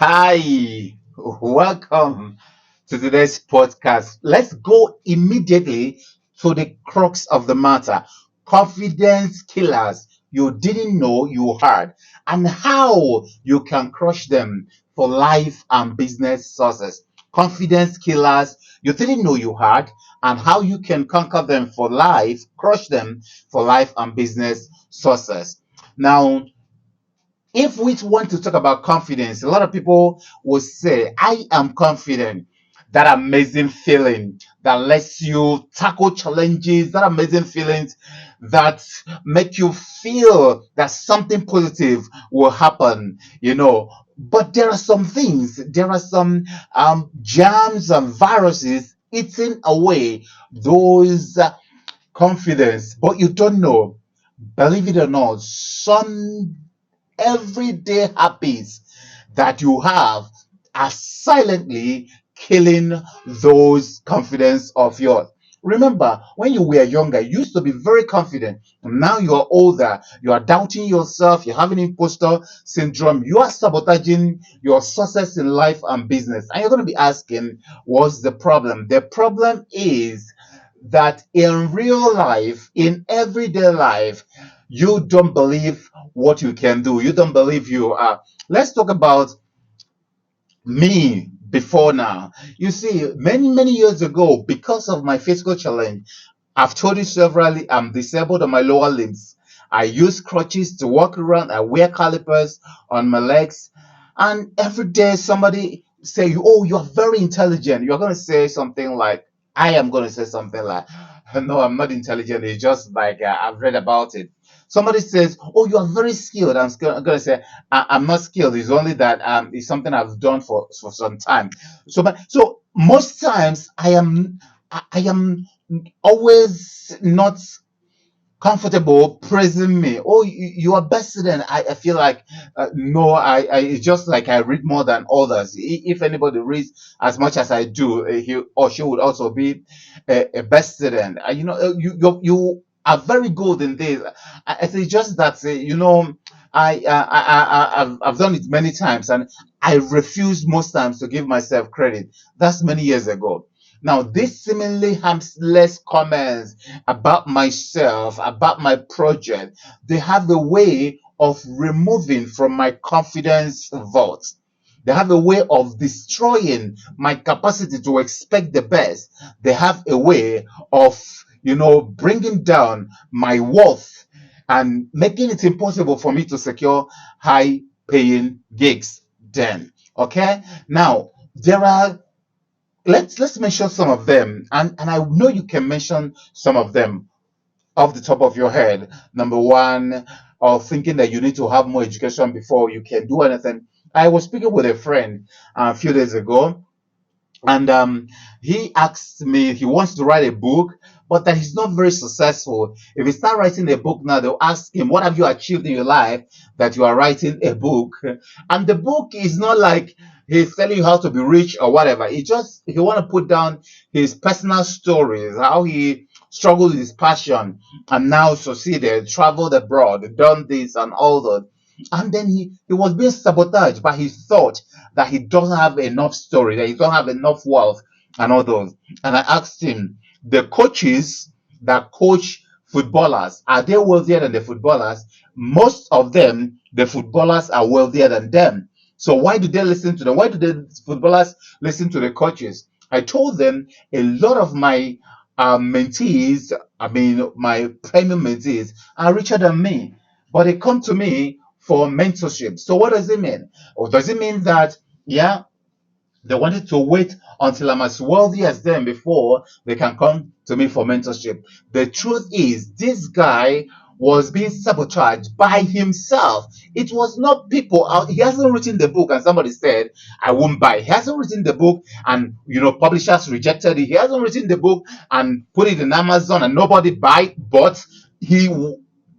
Hi, welcome to today's podcast. Let's go immediately to the crux of the matter: confidence killers you didn't know you had, and how you can crush them for life and business success. Confidence killers you didn't know you had, and how you can conquer them for life, crush them for life and business success. Now, if we want to talk about confidence, a lot of people will say, I am confident. That amazing feeling that lets you tackle challenges, that amazing feelings that make you feel that something positive will happen, But there are some things, there are some germs and viruses eating away those confidence, but you don't know. Believe it or not, some everyday habits that you have are silently killing those confidence of yours. Remember, when you were younger, you used to be very confident. Now you are older, you are doubting yourself, you're having imposter syndrome, you are sabotaging your success in life and business. And you're going to be asking, what's the problem? The problem is that in real life, in everyday life, you don't believe what you can do. You don't believe you are. Let's talk about me before now. You see, many years ago, because of my physical challenge, I've told you severally, I'm disabled on my lower limbs. I use crutches to walk around. I wear calipers on my legs. And every day somebody say, oh, you're very intelligent. You're going to say something like, I am going to say something like, no, I'm not intelligent. It's just like I've read about it. Somebody says, oh, you are very skilled. I'm going to say, I'm not skilled. It's only that it's something I've done for some time. So most times I am always not comfortable praising me. Oh, you are better than I feel like no, it's just like I read more than others. If anybody reads as much as I do, he or she would also be a best student. You are very good in this. I say just that I've done it many times, and I refuse most times to give myself credit. That's many years ago. Now, these seemingly harmless comments about myself, about my project, they have a way of removing from my confidence vault. They have a way of destroying my capacity to expect the best. They have a way of, bringing down my worth and making it impossible for me to secure high paying gigs then. Okay. Now, there are let's mention some of them, and I know you can mention some of them off the top of your head. Number one, of thinking that you need to have more education before you can do anything. I was speaking with a friend a few days ago, and he asked me, he wants to write a book, but that he's not very successful. If he start writing a book now, they'll ask him, what have you achieved in your life that you are writing a book? And the book is not like he's telling you how to be rich or whatever. He want to put down his personal stories, how he struggled with his passion and now succeeded, traveled abroad, done this and all that. And then he was being sabotaged by his thought that he doesn't have enough story, that he don't have enough wealth and all those. And I asked him, the coaches that coach footballers, are they wealthier than the footballers? Most of them, the footballers are wealthier than them. So why do they listen to them? Why do the footballers listen to the coaches? I told them a lot of my mentees, I mean, my premium mentees are richer than me, but they come to me for mentorship. So what does it mean? Or does it mean that, yeah, they wanted to wait until I'm as wealthy as them before they can come to me for mentorship? The truth is, this guy was being sabotaged by himself. It was not people out. He hasn't written the book and somebody said, I won't buy. He hasn't written the book and, publishers rejected it. He hasn't written the book and put it in Amazon and nobody buy it, but he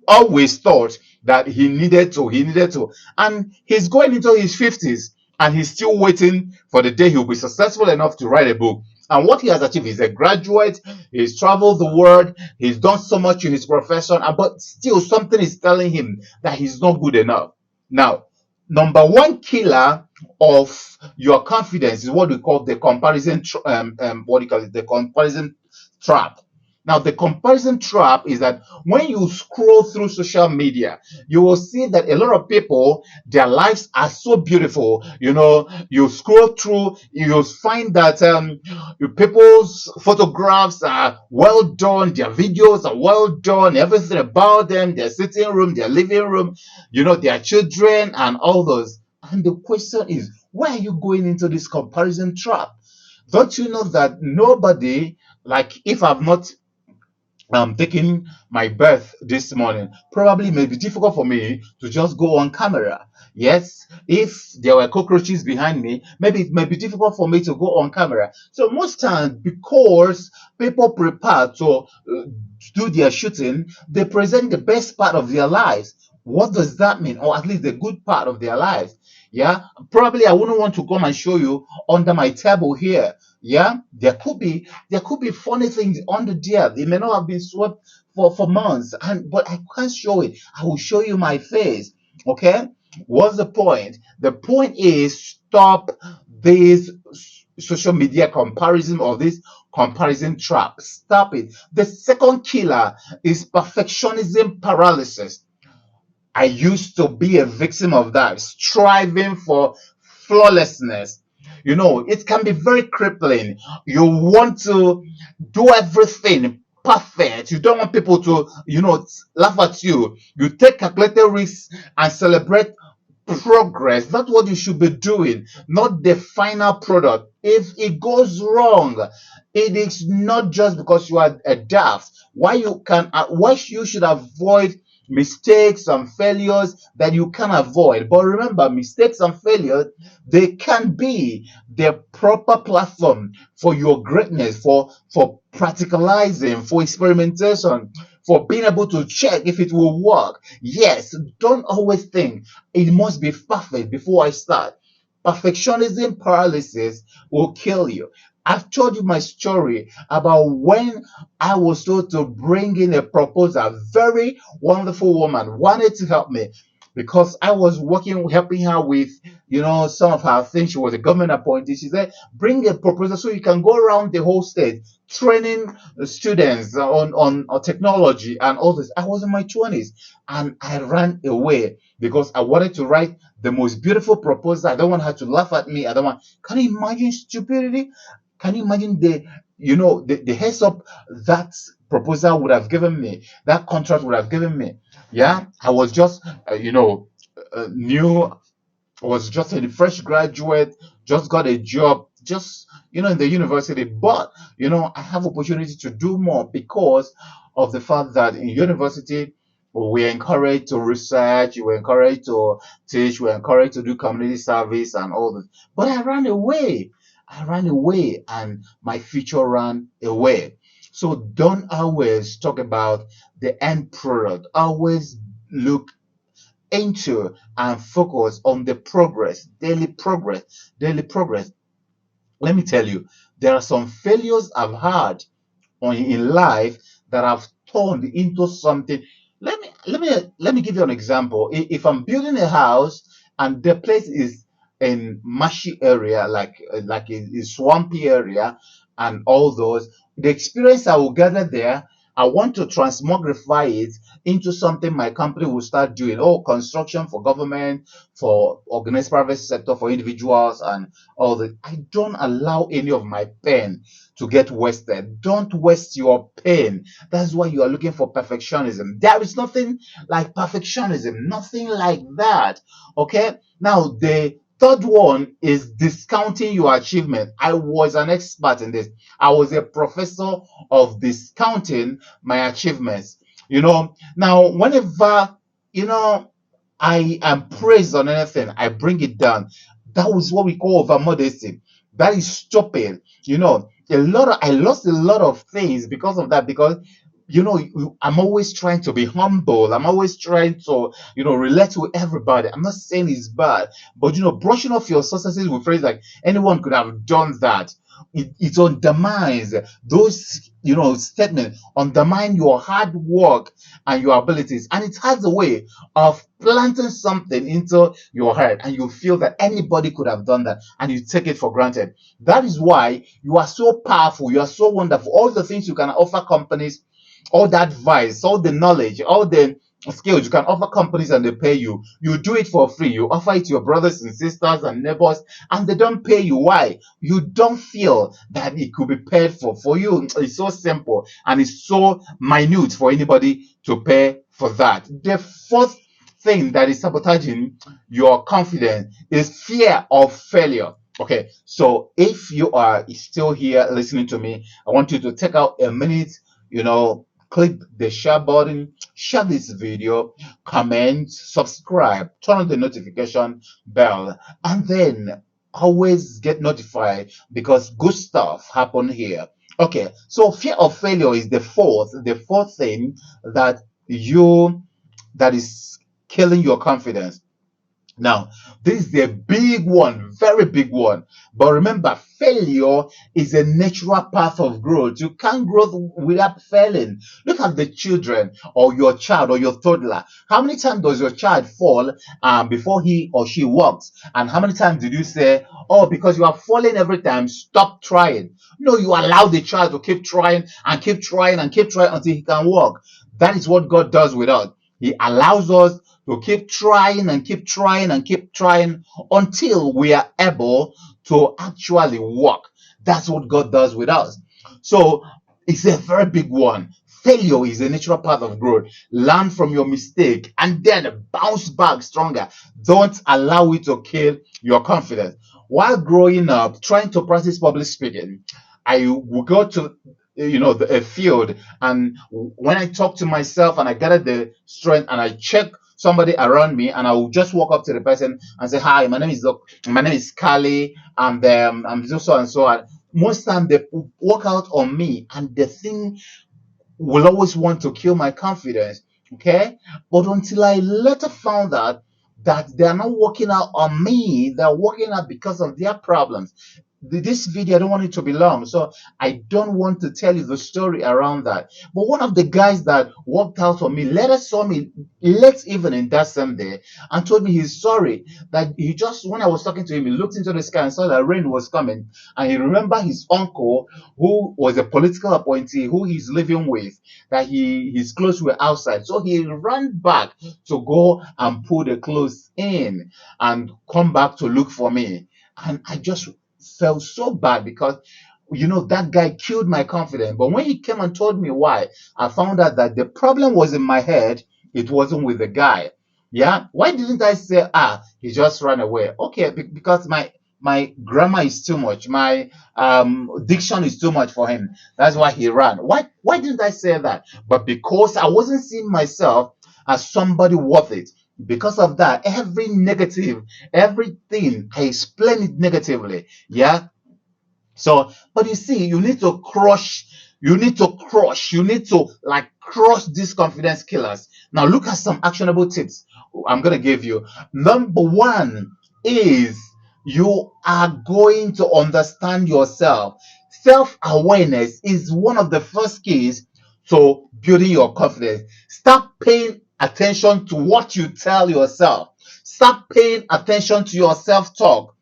always thought that he needed to, and he's going into his 50s and he's still waiting for the day he'll be successful enough to write a book. And what he has achieved, he's a graduate, he's traveled the world, he's done so much in his profession, but still something is telling him that he's not good enough. Now, number one killer of your confidence is what we call the what do you call it? The comparison trap. Now, the comparison trap is that when you scroll through social media, you will see that a lot of people, their lives are so beautiful. You scroll through, you'll find that people's photographs are well done, their videos are well done, everything about them, their sitting room, their living room, their children, and all those. And the question is, why are you going into this comparison trap? Don't you know that nobody, like if I've not taking my birth this morning, probably it may be difficult for me to just go on camera. Yes, if there were cockroaches behind me, maybe it may be difficult for me to go on camera. So most times, because people prepare to do their shooting, they present the best part of their lives. What does that mean? Or at least the good part of their lives. Yeah, probably I wouldn't want to come and show you under my table here. Yeah, there could be funny things under there. They may not have been swept for months, but I can't show it. I will show you my face. Okay? What's the point? The point is, stop this social media comparison or this comparison trap. Stop it. The second killer is perfectionism paralysis. I used to be a victim of that, striving for flawlessness. It can be very crippling. You want to do everything perfect. You don't want people to, laugh at you. You take calculated risks and celebrate progress. That's what you should be doing, not the final product. If it goes wrong, it is not just because you are a daft. Why you should avoid mistakes and failures that you can avoid. But remember, mistakes and failures, they can be the proper platform for your greatness, for practicalizing, for experimentation, for being able to check if it will work. Yes, don't always think it must be perfect before I start. Perfectionism paralysis will kill you. I've told you my story about when I was told to bring in a proposal. Very wonderful woman wanted to help me because I was helping her with, some of her things. She was a government appointee. She said, bring a proposal so you can go around the whole state training students on technology and all this. I was in my 20s and I ran away because I wanted to write the most beautiful proposal. I don't want her to laugh at me. I don't want. Can you imagine stupidity? Can you imagine the heads up that proposal would have given me, that contract would have given me? Yeah, I was just, new. I was just a fresh graduate, just got a job, just, in the university. But, I have opportunity to do more because of the fact that in university, we're encouraged to research, we're encouraged to teach, we're encouraged to do community service and all this. But I ran away. I ran away and my future ran away. So don't always talk about the end product. Always look into and focus on the progress, daily progress, daily progress. Let me tell you, there are some failures I've had in life that have turned into something. Let me give you an example. If I'm building a house and the place is in marshy area, like a swampy area, and all those, the experience I will gather there, I want to transmogrify it into something my company will start doing. Oh, construction for government, for organized private sector, for individuals, and all that. I don't allow any of my pain to get wasted. Don't waste your pain. That's why you are looking for perfectionism. There is nothing like perfectionism, nothing like that. Okay? Now, the third one is discounting your achievement. I was an expert in this. I was a professor of discounting my achievements. Now, whenever, you know, I am praised on anything, I bring it down. That was what we call over modesty. That is stupid. I lost a lot of things because of that. Because I'm always trying to be humble. I'm always trying to relate to everybody. I'm not saying it's bad, but brushing off your successes with friends like anyone could have done that. it undermines those, statements, undermine your hard work and your abilities. And it has a way of planting something into your head, and you feel that anybody could have done that, and you take it for granted. That is why you are so powerful, you are so wonderful. All the things you can offer companies, all the advice, all the knowledge, all the skills you can offer companies, and they pay you. You do it for free. You offer it to your brothers and sisters and neighbors, and they don't pay you. Why? You don't feel that it could be paid for you. It's so simple, and it's so minute for anybody to pay for that. The fourth thing that is sabotaging your confidence is fear of failure. Okay, so if you are still here listening to me, I want you to take out a minute, click the share button, share this video, comment, subscribe, turn on the notification bell, and then always get notified, because good stuff happen here. Okay, so fear of failure is the fourth thing that that is killing your confidence. Now, this is a big one, very big one. But remember, failure is a natural path of growth. You can't grow without failing. Look at the children, or your child, or your toddler. How many times does your child fall before he or she walks? And how many times did you say, oh, because you are falling every time, stop trying? No, you allow the child to keep trying and keep trying and keep trying until he can walk. That is what God does with us. He allows us to keep trying and keep trying and keep trying until we are able to actually walk. That's what God does with us. So it's a very big one. Failure is a natural part of growth. Learn from your mistake and then bounce back stronger. Don't allow it to kill your confidence. While growing up, trying to practice public speaking, I would go to a field, and when I talk to myself and I gather the strength and I check somebody around me, and I will just walk up to the person and say, hi, my name is Kali, and I'm so and so. And most time they walk out on me, and the thing will always want to kill my confidence. Okay, but until I later found out that they are not working out on me, they're working out because of their problems. This video, I don't want it to be long, so I don't want to tell you the story around that. But one of the guys that worked out for me later saw me late evening that same day and told me he's sorry, that he just, when I was talking to him, he looked into the sky and saw that rain was coming, and he remembered his uncle, who was a political appointee who he's living with, that his clothes were outside. So he ran back to go and put the clothes in and come back to look for me. And I just felt so bad, because that guy killed my confidence. But when he came and told me why, I found out that the problem was in my head. It wasn't with the guy. Yeah, why didn't I say, he just ran away? Okay, because my grammar is too much, my diction is too much for him. That's why he ran. Why didn't I say that? But because I wasn't seeing myself as somebody worth it. Because of that, everything, I explain it negatively. Yeah. So, but you see, you need to like crush these confidence killers. Now, look at some actionable tips I'm going to give you. Number one is, you are going to understand yourself. Self-awareness is one of the first keys to building your confidence. Stop paying attention to what you tell yourself. Stop paying attention to your self-talk.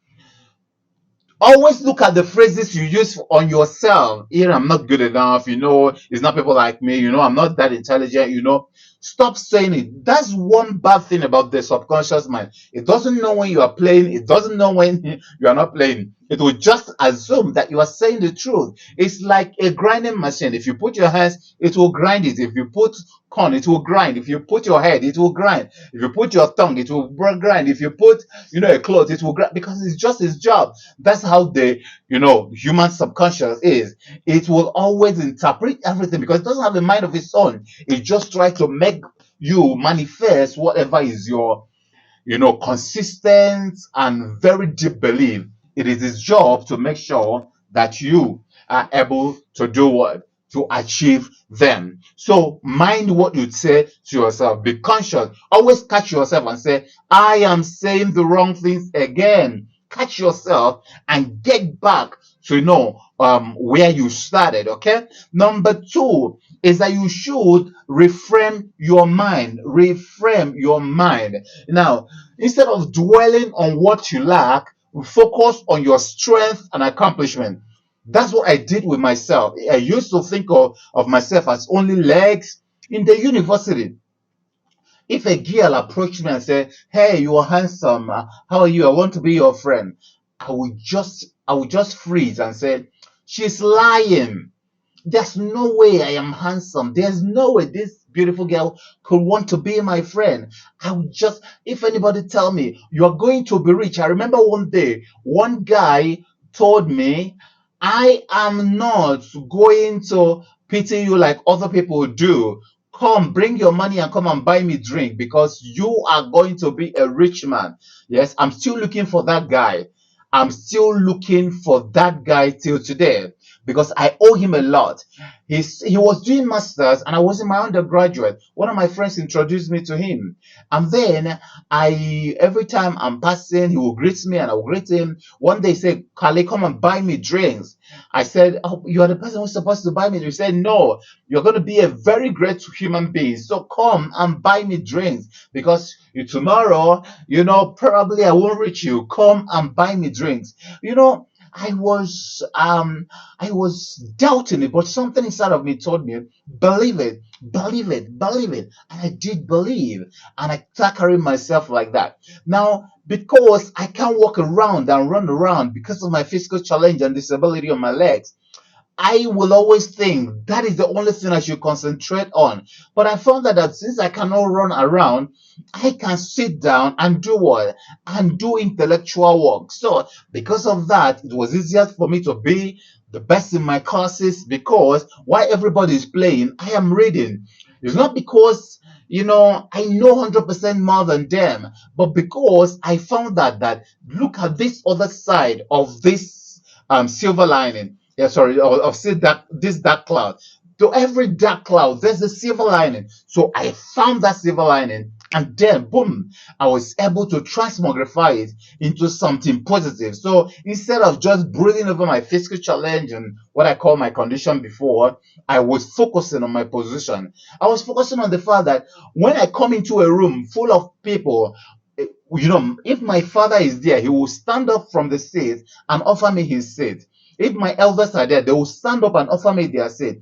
Always look at the phrases you use on yourself. Here, I'm not good enough, it's not people like me, I'm not that intelligent, Stop saying it. That's one bad thing about the subconscious mind. It doesn't know when you are playing, it doesn't know when you are not playing. It will just assume that you are saying the truth. It's like a grinding machine. If you put your hands, it will grind it. If you put corn, it will grind. If you put your head, it will grind. If you put your tongue, it will grind. If you put, a cloth, it will grind, because it's just its job. That's how the, human subconscious is. It will always interpret everything, because it doesn't have a mind of its own. It just tries to make you manifest whatever is your, consistent and very deep belief. It is its job to make sure that you are able to do what? To achieve them. So mind what you say to yourself. Be conscious. Always catch yourself and say, I am saying the wrong things again. catch yourself and get back to where you started. Okay. Number two is that you should reframe your mind. Reframe your mind. Now, instead of dwelling on what you lack, focus on your strength and accomplishment. That's what I did with myself. I used to think of myself as only legs. In the university, if a girl approached me and said, "Hey, you are handsome. How are you? I want to be your friend," I would just freeze and say, "She's lying. There's no way I am handsome. There's no way this beautiful girl could want to be my friend." I would just, if anybody tell me you're going to be rich. I remember one day, one guy told me, "I am not going to pity you like other people do. Come, bring your money and come and buy me drink because you are going to be a rich man." Yes, I'm still looking for that guy. I'm still looking for that guy till today because I owe him a lot. He was doing masters and I was in my undergraduate. One of my friends introduced me to him, and then I every time I'm passing, he will greet me and I will greet him. One day he said, "Kale, come and buy me drinks." I said, "Oh, you are the person who's supposed to buy me." He said, "No, you're going to be a very great human being. So come and buy me drinks because tomorrow, probably I won't reach you. Come and buy me drinks." You know, I was doubting it, but something inside of me told me, "Believe it, believe it, believe it." And I did believe, and I start carrying myself like that. Now, because I can't walk around and run around because of my physical challenge and disability on my legs, I will always think that is the only thing I should concentrate on. But I found that since I cannot run around, I can sit down and do what? And do intellectual work. So because of that, it was easier for me to be the best in my courses because while everybody is playing, I am reading. It's not because I know 100% more than them, but because I found that look at this other side of this silver lining. Yeah, sorry, of see that this dark cloud. To every dark cloud, there's a silver lining. So I found that silver lining, and then boom, I was able to transmogrify it into something positive. So instead of just brooding over my physical challenge and what I call my condition before, I was focusing on my position. I was focusing on the fact that when I come into a room full of people, if my father is there, he will stand up from the seat and offer me his seat. If my elders are there, they will stand up and offer me their seat.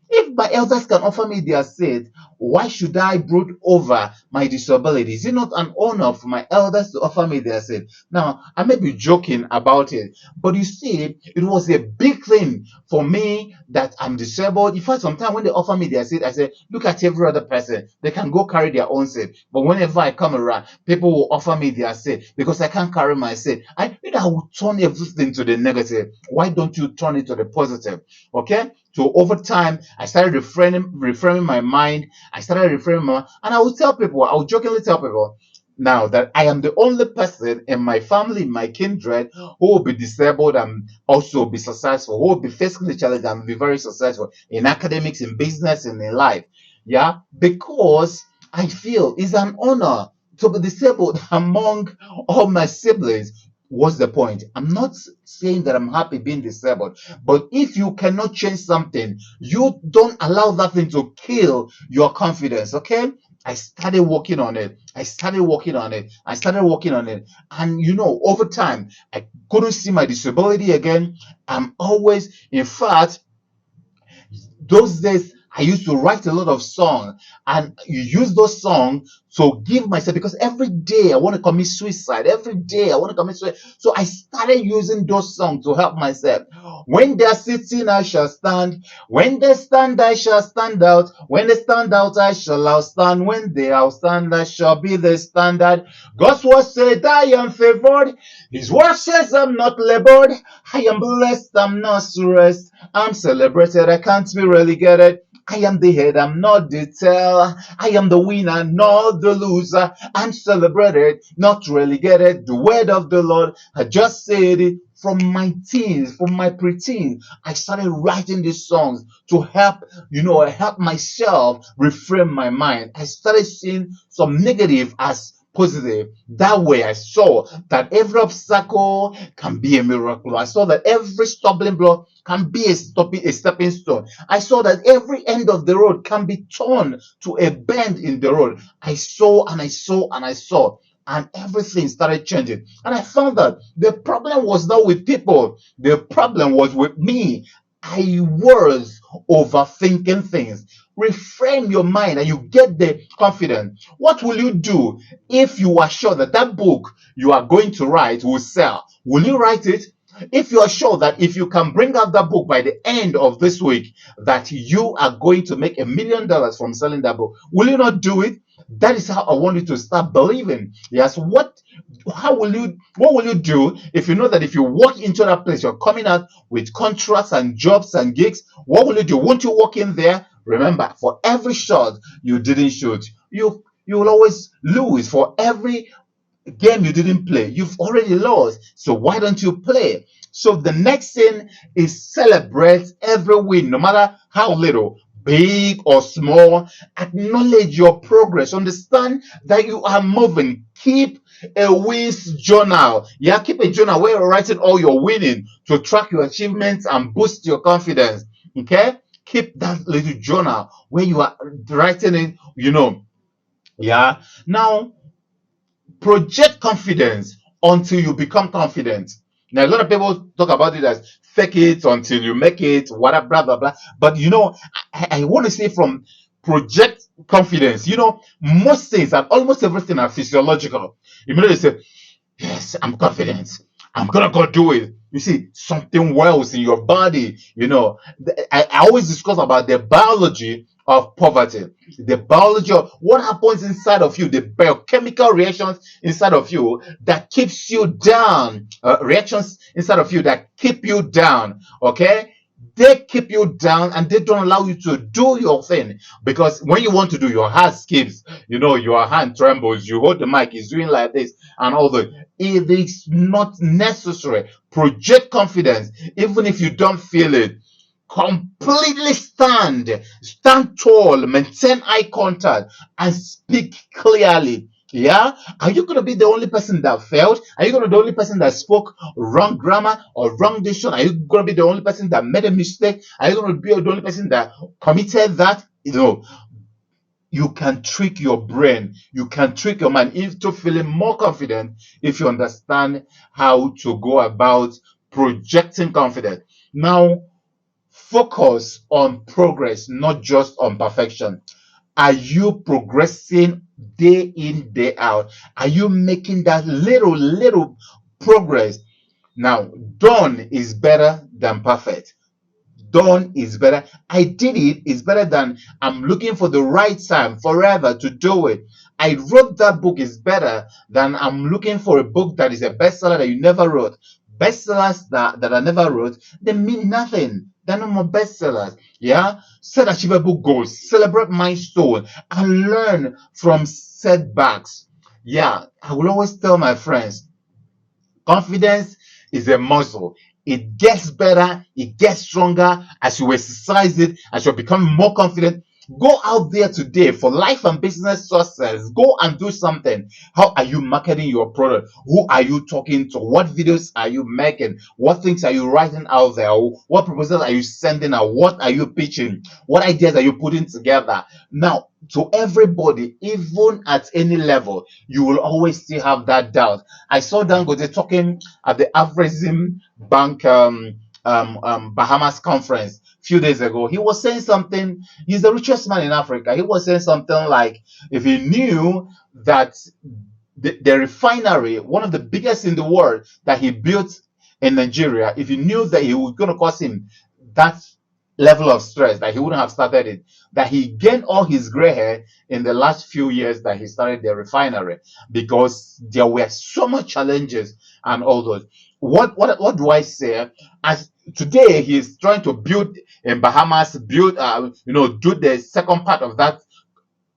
If my elders can offer me their seat, why should I brood over my disability? Is it not an honor for my elders to offer me their seat? Now, I may be joking about it, but you see, it was a big thing for me that I'm disabled. In fact, sometimes when they offer me their seat, I say, look at every other person. They can go carry their own seat. But whenever I come around, people will offer me their seat because I can't carry my seat. I will turn everything to the negative. Why don't you turn it to the positive? Okay? So over time, I started reframing my mind. I started reframing and I would jokingly tell people now that I am the only person in my family, in my kindred, who will be disabled and also be successful, who will be physically challenged and be very successful in academics, in business, and in life. Yeah, because I feel it's an honor to be disabled among all my siblings. What's the point? I'm not saying that I'm happy being disabled, but if you cannot change something, you don't allow that thing to kill your confidence. Okay? I started working on it. I started working on it. I started working on it. And over time, I couldn't see my disability again. I'm always, in fact, those days I used to write a lot of songs, and you use those songs to give myself, because every day I want to commit suicide. Every day I want to commit suicide. So I started using those songs to help myself. When they are sitting, I shall stand. When they stand, I shall stand out. When they stand out, I shall outstand. When they outstand, I shall be the standard. God's word said I am favored. His word says I'm not labeled. I am blessed, I'm not stressed. I'm celebrated, I can't be relegated. I am the head, I'm not the tail. I am the winner, not the loser. I'm celebrated, not relegated. The word of the Lord, I just said it. From my teens, from my preteen, I started writing these songs to help myself reframe my mind. I started seeing some negative as positive. That way, I saw that every obstacle can be a miracle. I saw that every stumbling block can be a stepping stone. I saw that every end of the road can be turned to a bend in the road. I saw and I saw and I saw. And everything started changing. And I found that the problem was not with people, the problem was with me. I was overthinking things. Reframe your mind and you get the confidence. What will you do if you are sure that that book you are going to write will sell? Will you write it? If you are sure that if you can bring out that book by the end of this week, that you are going to make $1 million from selling that book, will you not do it? That is how I want you to start believing. Yes, what will you do if you know that if you walk into that place, you're coming out with contracts and jobs and gigs? What will you do? Won't you walk in there? Remember, for every shot you didn't shoot, you will always lose. For every game you didn't play, you've already lost. So why don't you play? So the next thing is celebrate every win, no matter how little, big or small. Acknowledge your progress. Understand that you are moving. Keep a wins journal. Yeah, keep a journal where you're writing all your winning to track your achievements and boost your confidence. Okay? Keep that little journal where you are writing it. Yeah. Now, project confidence until you become confident. Now, a lot of people talk about it as fake it until you make it, whatever, blah, blah, blah. But I want to say from project confidence, most things and almost everything are physiological. They say, yes, I'm confident. I'm gonna go do it. You see, something wells in your body. I always discuss about the biology of poverty, the biology of what happens inside of you, the biochemical reactions inside of you that keeps you down, reactions inside of you that keep you down. Okay, they keep you down and they don't allow you to do your thing, because when you want to do, your heart skips, your hand trembles, you hold the mic, it's doing like this and all that. It is not necessary. Project confidence even if you don't feel it. Completely stand tall, maintain eye contact and speak clearly. Yeah, are you going to be the only person that failed? Are you going to be the only person that spoke wrong grammar or wrong diction? Are you going to be the only person that made a mistake? Are you going to be the only person that committed that? You can trick your brain, you can trick your mind into feeling more confident if you understand how to go about projecting confidence. Now, focus on progress, not just on perfection. Are you progressing day in, day out? Are you making that little progress? Now, done is better than perfect. Done is better. I did it is better than I'm looking for the right time forever to do it. I wrote that book is better than I'm looking for a book that is a bestseller that you never wrote. Bestsellers that I never wrote, they mean nothing. They're no more bestsellers. Yeah? Set achievable goals, celebrate milestone, and learn from setbacks. Yeah, I will always tell my friends, confidence is a muscle. It gets better, it gets stronger as you exercise it, as you become more confident. Go out there today for life and business success. Go and do something. How are you marketing your product? Who are you talking to? What videos are you making? What things are you writing out there? What proposals are you sending out? What are you pitching? What ideas are you putting together? Now, to everybody, even at any level, you will always still have that doubt. I saw Dangote talking at the Afrexim Bank Bahamas conference a few days ago. He was saying something. He's the richest man in Africa. He was saying something like, if he knew that the refinery, one of the biggest in the world, that he built in Nigeria, if he knew that it was going to cost him that level of stress, that he wouldn't have started it, that he gained all his gray hair in the last few years that he started the refinery, because there were so much challenges and all those. What do I say? As today he's trying to build in Bahamas, do the second part of that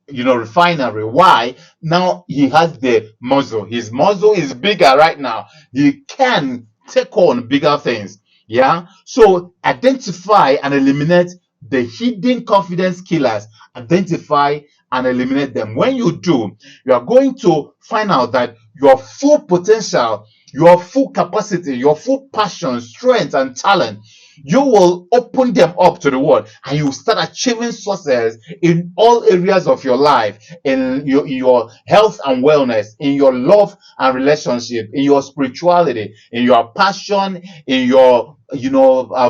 refinery. Why? Now he has the muscle. His muscle is bigger right now. He can take on bigger things. Yeah. So identify and eliminate the hidden confidence killers. Identify and eliminate them. When you do, you are going to find out that your full potential, your full capacity, your full passion, strength, and talent, you will open them up to the world, and you start achieving success in all areas of your life, in your health and wellness, in your love and relationship, in your spirituality, in your passion, in your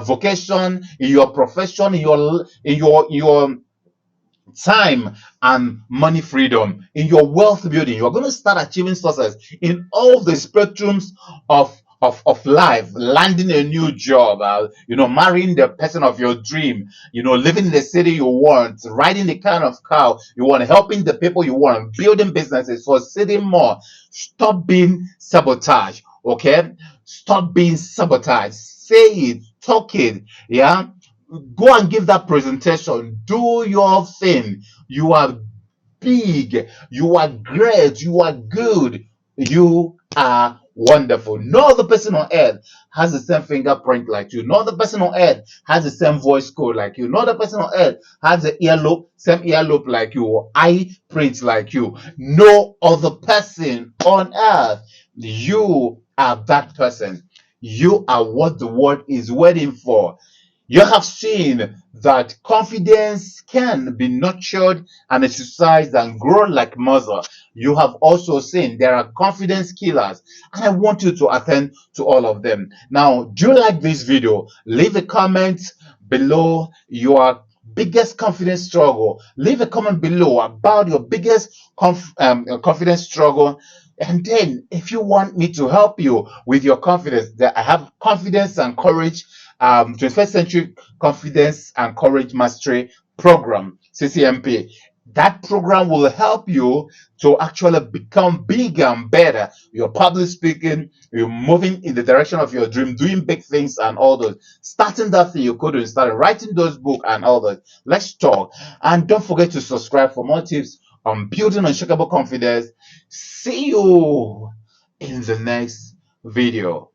vocation, in your profession, in your time and money freedom, in your wealth building. You're going to start achieving success in all the spectrums of life, landing a new job, marrying the person of your dream, living in the city you want, riding the kind of car you want, helping the people you want, building businesses, succeeding more. Stop being sabotage. Okay, stop being sabotage. Say it, talk it. Yeah, go and give that presentation. Do your thing. You are big. You are great. You are good. You are wonderful. No other person on earth has the same fingerprint like you. No other person on earth has the same voice code like you. No other person on earth has the same earlobe like you, or eye print like you. No other person on earth. You are that person. You are what the world is waiting for. You have seen that confidence can be nurtured and exercised and grow like muscle. You have also seen there are confidence killers, and I want you to attend to all of them. Now, do you like this video? Leave a comment below your biggest confidence struggle. Leave a comment below about your biggest confidence struggle. And then, if you want me to help you with your confidence, that I have confidence and courage 21st Century Confidence and Courage Mastery Program, CCMP. That program will help you to actually become bigger and better. You're public speaking, you're moving in the direction of your dream, doing big things and all those. Starting that thing you couldn't start, writing those books and all that. Let's talk. And don't forget to subscribe for more tips on building unshakable confidence. See you in the next video.